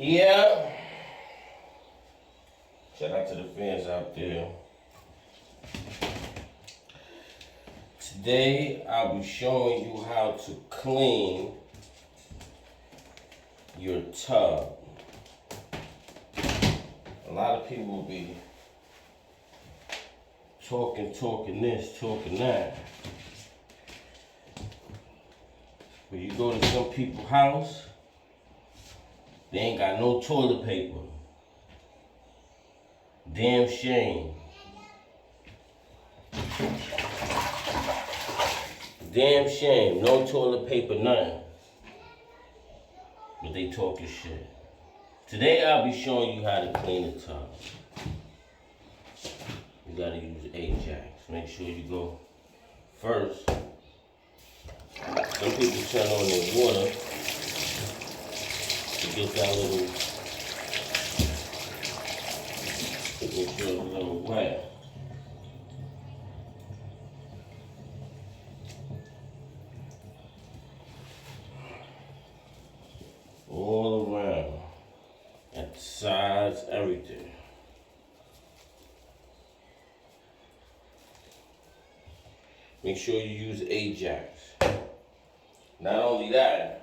Yeah. Shout out to the fans out there. Today, I'll be showing you how to clean your tub. A lot of people will be talking this, talking that. When you go to some people's house, they ain't got no toilet paper. Damn shame. Damn shame. No toilet paper, nothing. But they talking shit. Today I'll be showing you how to clean the tub. You gotta use Ajax. Make sure you go first. Some people turn on their water to get that little, make sure it's a little wet. All around, at the sides, everything. Make sure you use Ajax. Not only that,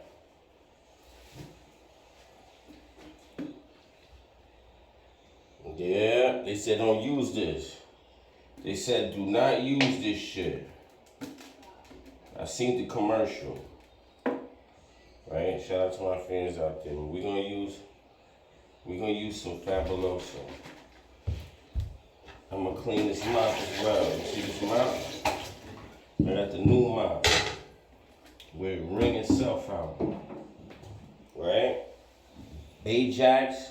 yeah, they said don't use this. They said do not use this shit. I seen the commercial. Right? Shout out to my fans out there. We're gonna use some Fabuloso. I'm gonna clean this mop as well. You see this mop? I got the new mop where it wring itself out. Right? Ajax.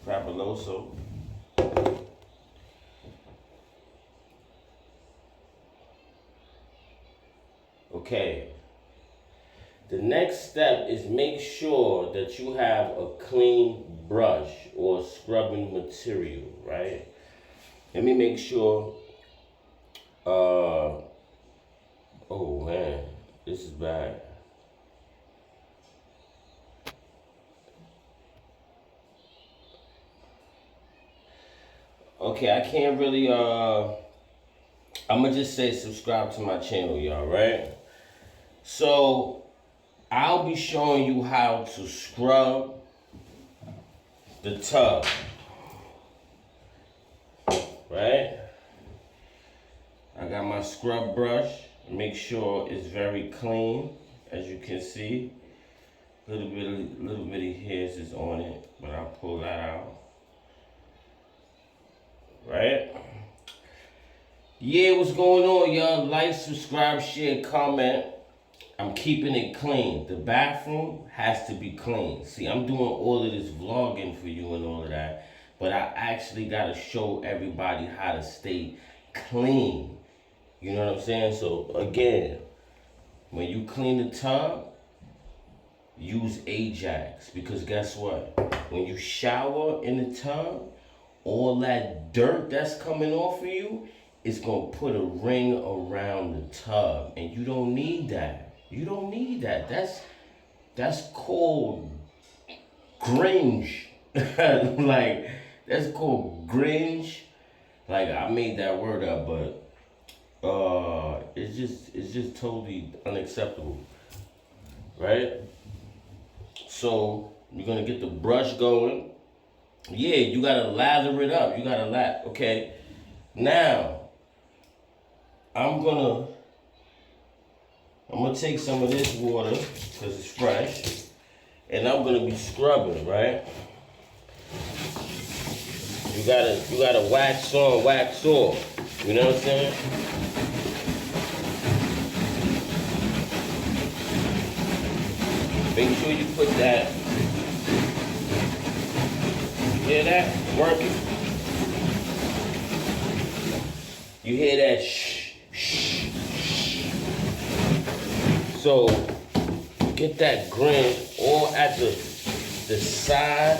Fabuloso. Okay. The next step is make sure that you have a clean brush or scrubbing material, right? Let me make sure. Oh man, this is bad. Okay, I can't really, I'ma just say subscribe to my channel, y'all, right? So, I'll be showing you how to scrub the tub, right? I got my scrub brush. Make sure it's very clean, as you can see. Little bitty hairs is on it, but I'll pull that out. Right? Yeah, what's going on, y'all? Like, subscribe, share, comment. I'm keeping it clean. The bathroom has to be clean. See, I'm doing all of this vlogging for you and all of that, but I actually got to show everybody how to stay clean. You know what I'm saying? So, again, when you clean the tub, use Ajax. Because guess what? When you shower in the tub, all that dirt that's coming off of you is going to put a ring around the tub. And you don't need that. You don't need that. That's called gringe. Like, that's called gringe. Like, I made that word up, but it's just totally unacceptable. Right? So, you're going to get the brush going. Yeah, you got to lather it up. You got to okay? Now, I'm gonna take some of this water, because it's fresh, and I'm gonna be scrubbing, right? You gotta wax on, wax off. You know what I'm saying? Make sure you put that. You hear that? Working. You hear that? Shh, shh, shh. So get that grin all at the side.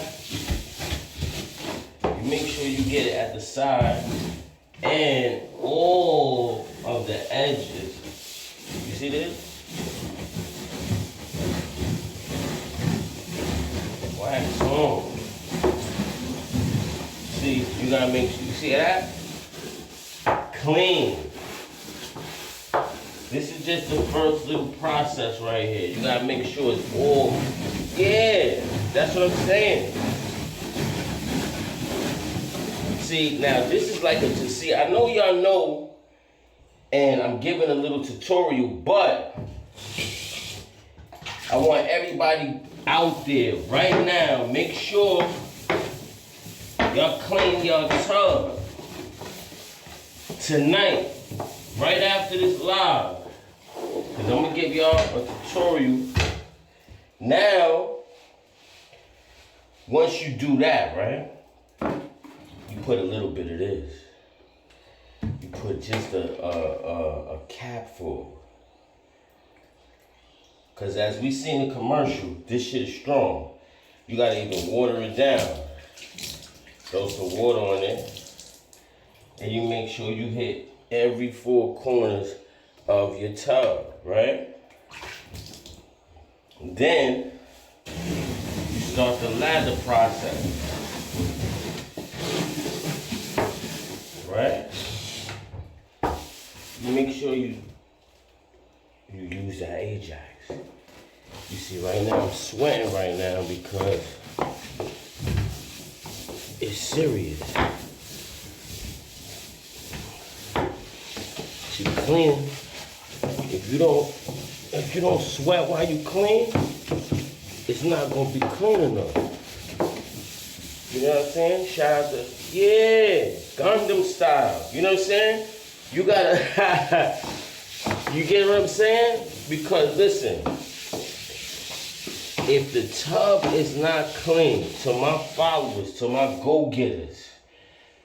You make sure you get it at the side and all of the edges. You see this? Wax on. See, you gotta make sure, you see that? Clean. This is just the first little process right here. You gotta make sure it's all, yeah, that's what I'm saying. See, now this is like a, see, I know y'all know, and I'm giving a little tutorial, but I want everybody out there right now, make sure y'all clean your tub tonight, right after this live, because I'm gonna give y'all a tutorial. Now, once you do that, right, you put a little bit of this. You put just a cap full. Because as we see in the commercial, this shit is strong. You gotta even water it down. Throw some water on it. And you make sure you hit every 4 corners of your tub, right? Then, you start the lather process. Right? You make sure you use that Ajax. You see, right now I'm sweating right now because it's serious. See, clean. If you don't sweat while you clean, it's not gonna be clean enough. You know what I'm saying? Shout out to, yeah, Gundam style. You know what I'm saying? You gotta, you get what I'm saying? Because listen, if the tub is not clean, to my followers, to my go-getters,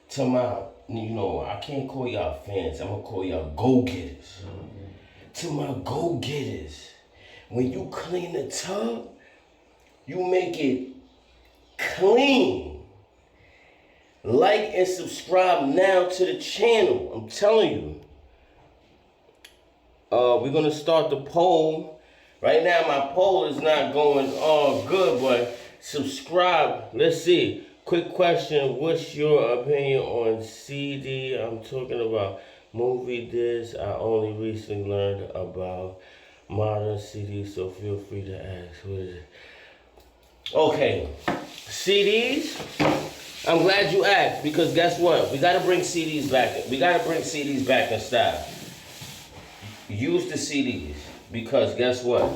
to my, you know, I can't call y'all fans, I'm gonna call y'all go-getters. To my go-getters, when you clean the tub, you make it clean. Like and subscribe now to the channel. I'm telling you. We're gonna start the poll. Right now my poll is not going all good, but subscribe. Let's see. Quick question. What's your opinion on CD? I'm talking about movie discs. I only recently learned about modern CDs, so feel free to ask. What is it? Okay. CDs? I'm glad you asked, because guess what? We gotta bring CDs back. We gotta bring CDs back in style. Use the CDs, because guess what?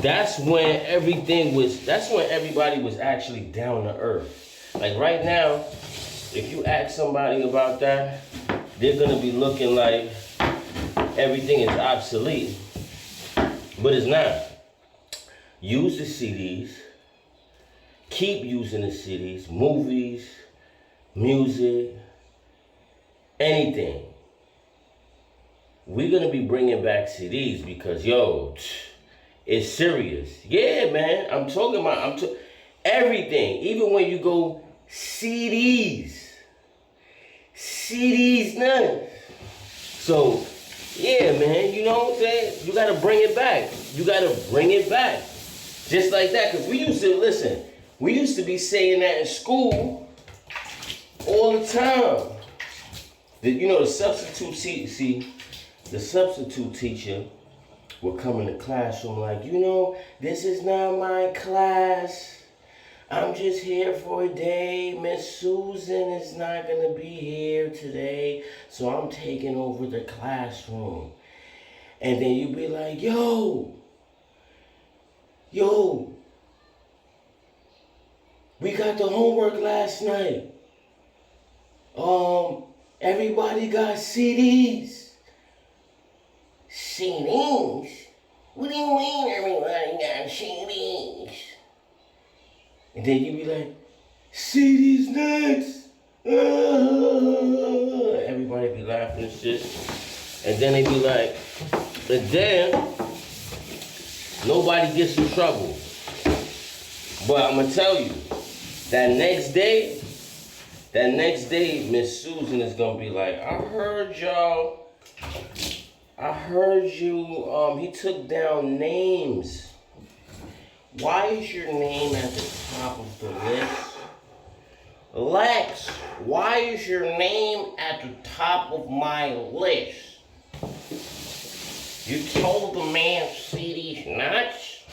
That's when everybody was actually down to earth. Like right now, if you ask somebody about that, they're gonna be looking like everything is obsolete. But it's not. Use the CDs. Keep using the CDs, movies, music, anything. We're gonna be bringing back CDs because, yo, it's serious. Yeah, man, I'm talking about, everything. Even when you go CDs, none. So, yeah, man, you know what I'm saying? You gotta bring it back. You gotta bring it back. Just like that, because we used to, listen, we used to be saying that in school all the time. The substitute teacher would come in the classroom like, this is not my class. I'm just here for a day. Miss Susan is not going to be here today, so I'm taking over the classroom. And then you'd be like, yo, we got the homework last night. Everybody got CDs. CDs? What do you mean everybody got CDs? And then you be like, CDs next. Everybody be laughing and shit. And then they be like, and then nobody gets in trouble. But I'm gonna tell you, that next day, Miss Susan is gonna be like, I heard I heard you, he took down names. Why is your name at the top of the list? Lex, why is your name at the top of my list? You told the man to see these nuts?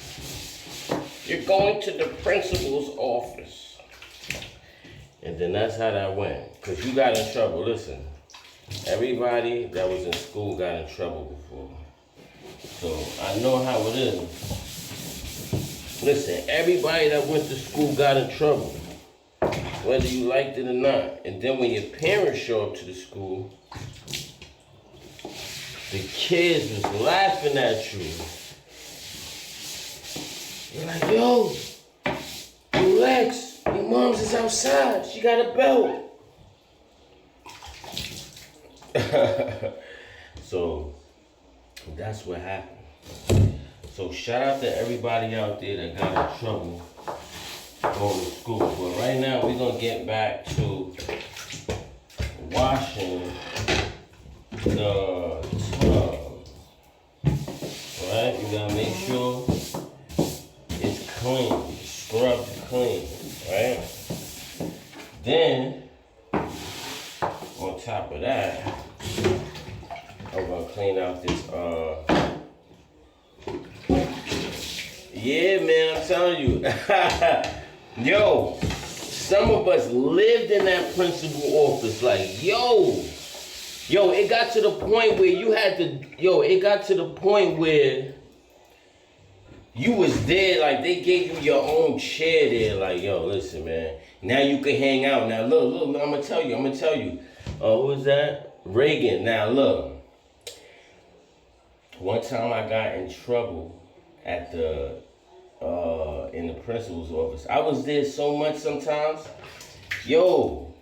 You're going to the principal's office. And then that's how that went. Because you got in trouble. Listen, everybody that was in school got in trouble before. So I know how it is. Listen, everybody that went to school got in trouble. Whether you liked it or not. And then when your parents show up to the school, the kids was laughing at you. You're like, yo, Lex, your mom's is outside. She got a belt. So, that's what happened. So, shout out to everybody out there that got in trouble going to school. But right now, we're going to get back to washing the tub. Alright, you gotta make sure it's clean, scrubbed clean, right? Then, on top of that, I'm gonna clean out this, yeah, man, I'm telling you. Yo, some of us lived in that principal office, like, yo, it got to the point where you had to, it got to the point where you was there, like, they gave you your own chair there, like, yo, listen, man, now you can hang out. Now, look, I'm gonna tell you, who was that? Reagan. Now, look, one time I got in trouble at the, in the principal's office. I was there so much sometimes. Yo,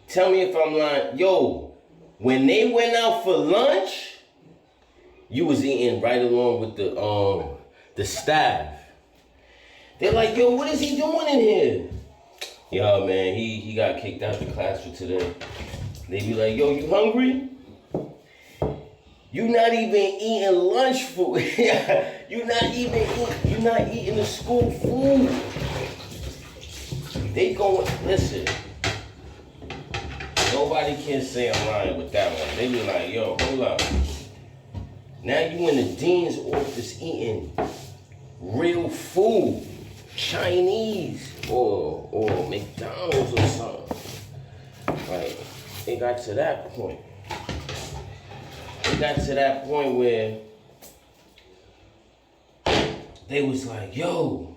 tell me if I'm lying. Yo, when they went out for lunch, you was eating right along with the staff. They're like, yo, what is he doing in here? Yo, man, he got kicked out the classroom today. They be like, yo, you hungry? You not even eating lunch food. you not eating the school food. They going, listen. Nobody can say I'm lying with that one. They be like, yo, hold up. Now you in the dean's office eating real food. Chinese or McDonald's or something. Like, it got to that point. It got to that point where they was like, yo,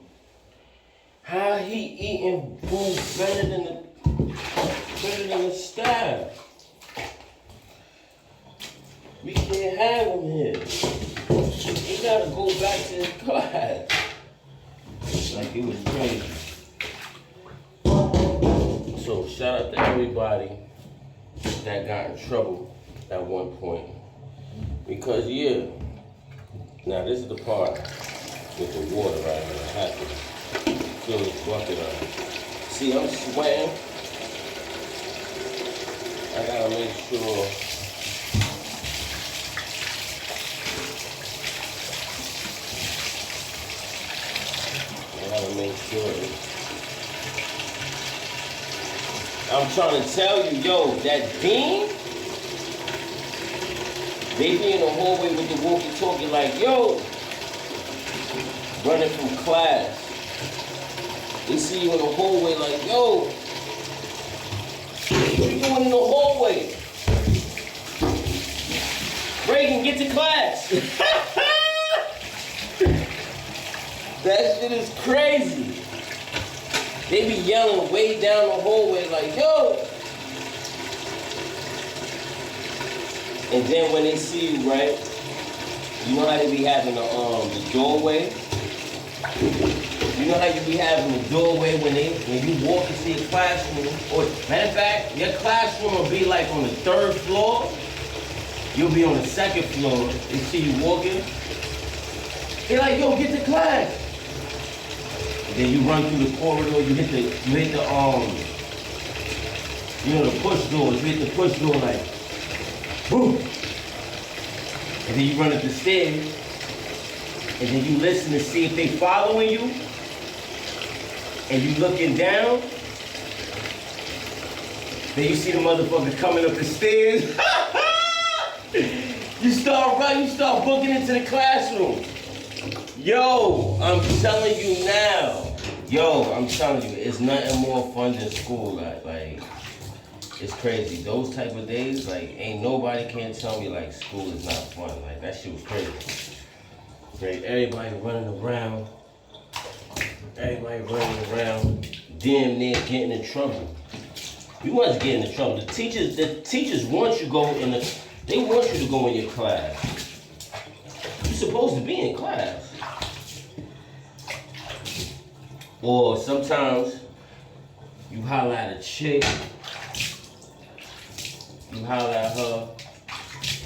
how he eating food better than the staff? We can't have him here. He gotta go back to his class. Like, it was crazy. So shout out to everybody that got in trouble at one point. Because, yeah, now this is the part with the water right here. I have to fill this bucket up. See, I'm sweating. I gotta make sure I'm trying to tell you, yo, that dean, they be in the hallway with the walkie-talkie like, yo, running from class. They see you in the hallway like, yo, what you doing in the hallway? Reagan, get to class. That shit is crazy. They be yelling way down the hallway like, yo. And then when they see you, right, you know how they be having the doorway? You know how you be having the doorway when you walk into your classroom? Or matter of fact, your classroom will be like on the 3rd floor. You'll be on the 2nd floor. They see you walking. They're like, yo, get to class. And then you run through the corridor, you hit the push doors. You hit the push door like, boom. And then you run up the stairs, and then you listen to see if they following you, and you looking down, then you see the motherfucker coming up the stairs. You start running, you start booking into the classroom. Yo, I'm telling you now. Yo, I'm telling you, it's nothing more fun than school. Like, it's crazy. Those type of days, like, ain't nobody can tell me, like, school is not fun. Like, that shit was crazy. Like, everybody running around. Everybody running around, damn near getting in trouble. You wasn't getting in trouble. The teachers want you to go in the, they want you to go in your class. You're supposed to be in class. Or sometimes you holler at a chick, you holler at her,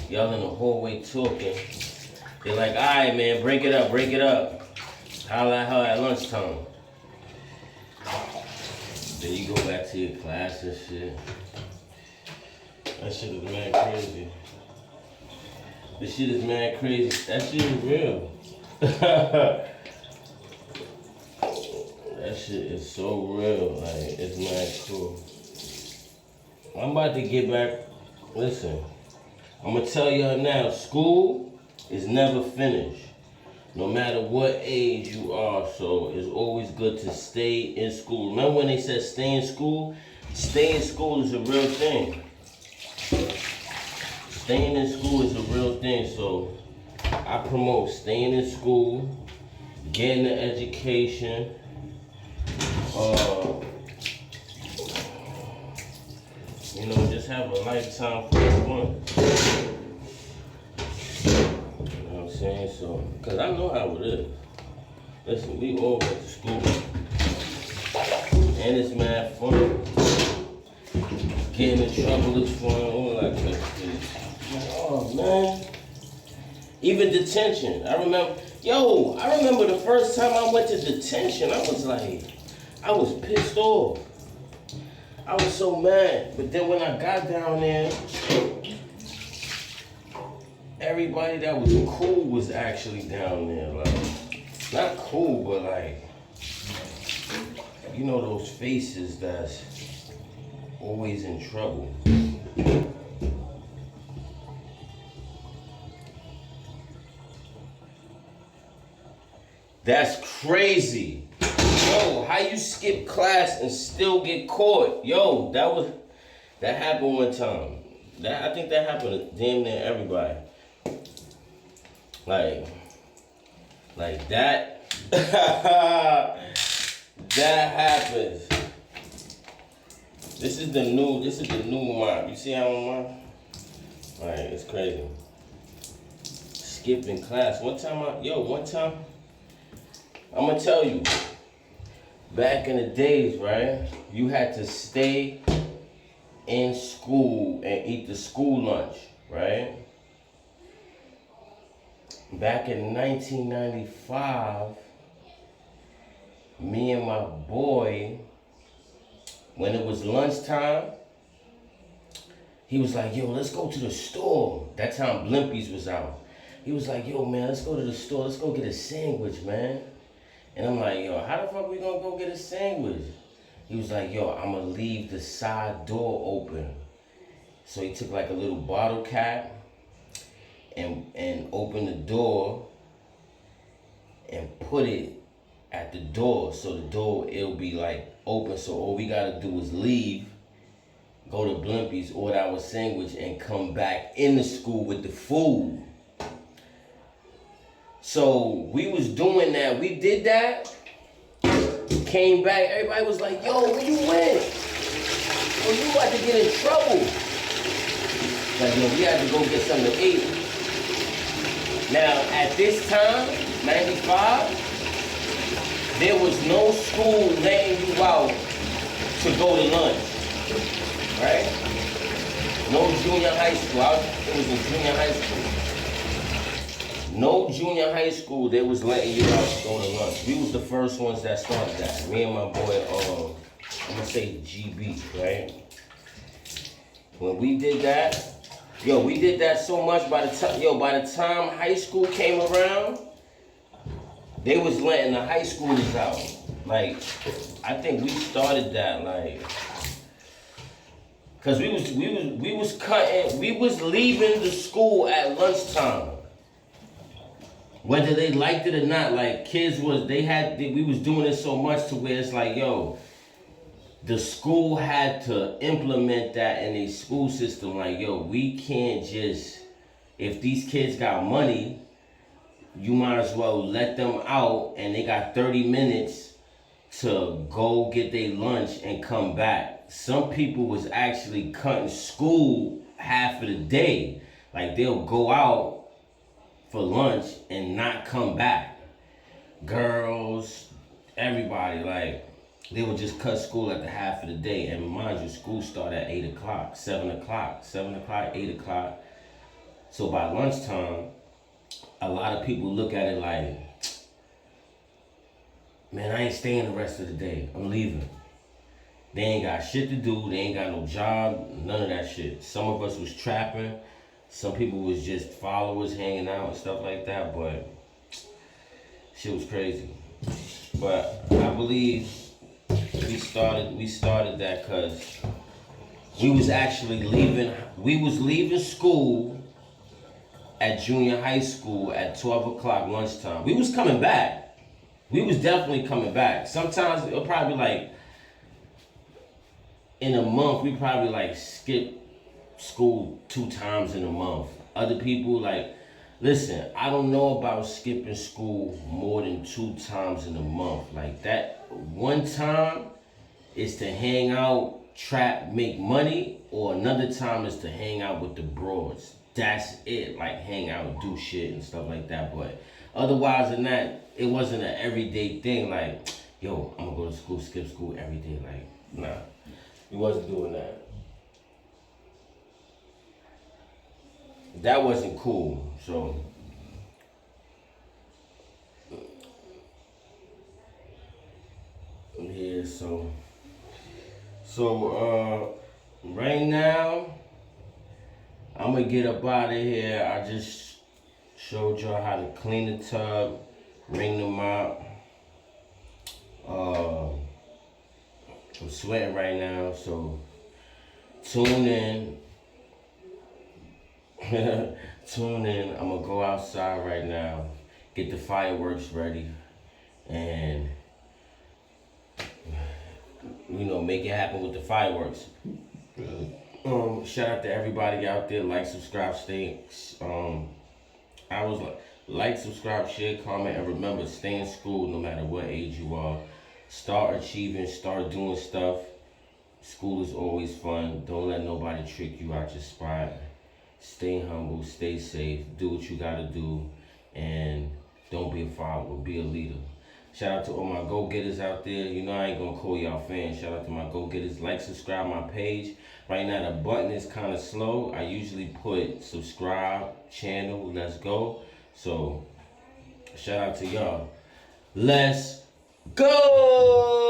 y'all in the hallway talking. They're like, all right, man, break it up. Holler at her at lunchtime. Then you go back to your class and shit. That shit is mad crazy. This shit is mad crazy. That shit is real. That shit is so real. Like, it's mad cool. I'm about to get back. Listen, I'm gonna tell y'all now, school is never finished. No matter what age you are, so it's always good to stay in school. Remember when they said stay in school? Staying in school is a real thing. Staying in school is a real thing, so I promote staying in school, getting an education, you know, just have a lifetime full of fun. Saying so, cause I know how it is. Listen, we all went to school, and it's mad fun. Getting in trouble is fun, all that kind of shit. Oh man, even detention. I remember the first time I went to detention. I was pissed off. I was so mad. But then when I got down there, everybody that was cool was actually down there, like, not cool, but like, you know those faces that's always in trouble. That's crazy. Yo, how you skip class and still get caught? Yo, that happened one time. I think that happened to damn near everybody. Like that, that happens. This is the new mob. You see how I'm mob? Like, it's crazy. Skipping class. One time, I'm gonna tell you, back in the days, right, you had to stay in school and eat the school lunch, right? Back in 1995, me and my boy, when it was lunchtime, he was like, yo, let's go to the store. That time Blxxw was out. He was like, yo, man, let's go to the store. Let's go get a sandwich, man. And I'm like, yo, how the fuck we gonna go get a sandwich? He was like, yo, I'm gonna leave the side door open. So he took like a little bottle cap and opened the door and put it at the door. So the door, it'll be like open. So all we gotta do is leave, go to Blxxw's, order our sandwich, and come back in the school with the food. So we was doing that. We did that. Came back. Everybody was like, yo, where you went? Oh, you about to get in trouble. Like, yo, we had to go get something to eat. Now, at this time, 95, there was no school letting you out to go to lunch. Right? No junior high school. It was in junior high school. No junior high school, they was letting you out to go to lunch. We was the first ones that started that. Me and my boy, I'm gonna say GB, right? When we did that, Yo, we did that so much by the time high school came around, they was letting the high schoolers out. Like, I think we started that, like, cause we was leaving the school at lunchtime. Whether they liked it or not, like kids we was doing it so much to where it's like, yo, the school had to implement that in a school system. Like, yo, we can't just, if these kids got money, you might as well let them out and they got 30 minutes to go get their lunch and come back. Some people was actually cutting school half of the day. Like, they'll go out for lunch and not come back. Girls, everybody, like, they would just cut school at the half of the day. And mind you, school started at 8 o'clock, 7 o'clock, 8 o'clock. So by lunchtime, a lot of people look at it like, man, I ain't staying the rest of the day. I'm leaving. They ain't got shit to do. They ain't got no job, none of that shit. Some of us was trapping. Some people was just followers hanging out and stuff like that, but shit was crazy. But I believe we started that because we was actually leaving school at junior high school at 12 o'clock lunchtime. We was coming back. We was definitely coming back. Sometimes it'll probably like, in a month, we probably like skip school 2 times in a month. Other people like, listen, I don't know about skipping school more than 2 times in a month. Like that one time is to hang out, trap, make money, or another time is to hang out with the broads. That's it, like hang out, do shit and stuff like that. But otherwise than that, it wasn't an everyday thing. Like, yo, I'm gonna go to school, skip school every day. Like, nah, we wasn't doing that. That wasn't cool. So yeah, so right now I'm gonna get up out of here. I just showed y'all how to clean the tub, ring the mop. I'm sweating right now, so tune in. Tune in. I'm gonna go outside right now, get the fireworks ready, and make it happen with the fireworks. Shout out to everybody out there. Like, subscribe, like, subscribe, share, comment, and remember, stay in school no matter what age you are. Start achieving, start doing stuff. School is always fun. Don't let nobody trick you out your spot. Stay humble, stay safe, do what you gotta do, and don't be a follower, be a leader. Shout out to all my go-getters out there. You know I ain't gonna call y'all fans. Shout out to my go-getters. Like, subscribe my page. Right now the button is kind of slow. I usually put subscribe, channel, let's go. So shout out to y'all. Let's go!